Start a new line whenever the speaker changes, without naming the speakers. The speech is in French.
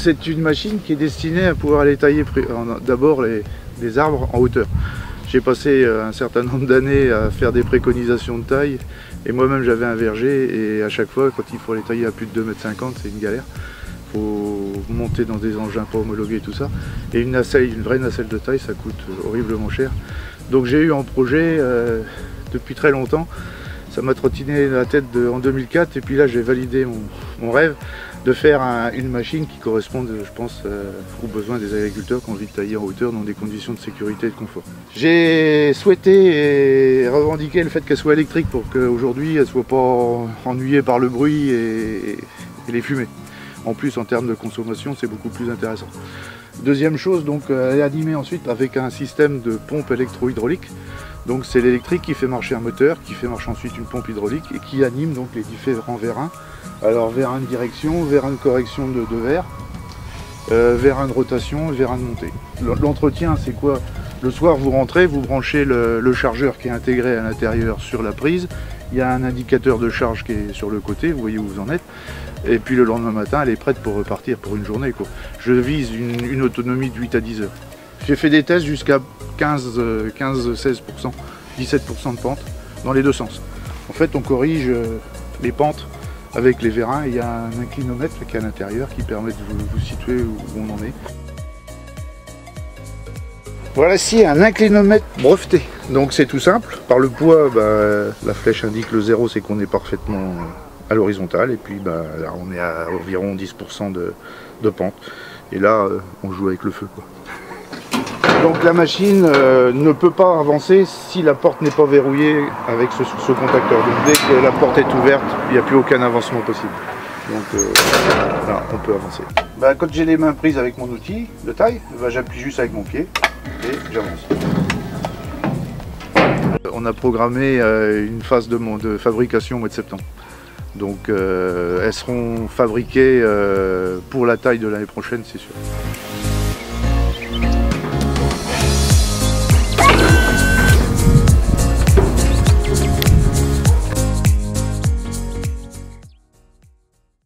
c'est une machine qui est destinée à pouvoir aller tailler d'abord les arbres en hauteur. J'ai passé un certain nombre d'années à faire des préconisations de taille et moi-même j'avais un verger et à chaque fois quand il faut les tailler à plus de 2,50 m, c'est une galère. Il faut monter dans des engins pas homologués et tout ça. Et une vraie nacelle de taille, ça coûte horriblement cher. Donc j'ai eu en projet depuis très longtemps, ça m'a trottiné la tête en 2004 et puis là j'ai validé mon rêve de faire une machine qui corresponde, je pense, aux besoins des agriculteurs qui ont envie de tailler en hauteur dans des conditions de sécurité et de confort. J'ai souhaité et revendiqué le fait qu'elle soit électrique pour qu'aujourd'hui elle ne soit pas ennuyée par le bruit et les fumées. En plus, en termes de consommation, c'est beaucoup plus intéressant. Deuxième chose, donc, elle est animée ensuite avec un système de pompe électro-hydraulique. Donc c'est l'électrique qui fait marcher un moteur, qui fait marcher ensuite une pompe hydraulique et qui anime donc les différents vérins. Alors vérin de direction, vérin de correction de verre, vérin de rotation, vérin de montée. L'entretien, c'est quoi? Le soir, vous rentrez, vous branchez le chargeur qui est intégré à l'intérieur sur la prise. Il y a un indicateur de charge qui est sur le côté, vous voyez où vous en êtes. Et puis le lendemain matin, elle est prête pour repartir pour une journée, quoi. Je vise une autonomie de 8 à 10 heures. J'ai fait des tests jusqu'à 15-16%, 17% de pente dans les deux sens. En fait, on corrige les pentes avec les vérins. Il y a un inclinomètre qui est à l'intérieur qui permet de vous situer où on en est. Voilà, ici un inclinomètre breveté. Donc c'est tout simple. Par le poids, la flèche indique le 0, c'est qu'on est parfaitement à l'horizontale. Et puis là, on est à environ 10% de pente. Et là, on joue avec le feu, quoi. Donc la machine ne peut pas avancer si la porte n'est pas verrouillée avec ce contacteur. Donc dès que la porte est ouverte, il n'y a plus aucun avancement possible. Donc là, on peut avancer. Quand j'ai les mains prises avec mon outil de taille, j'appuie juste avec mon pied et j'avance. On a programmé une phase de fabrication au mois de septembre. Donc elles seront fabriquées pour la taille de l'année prochaine, c'est sûr.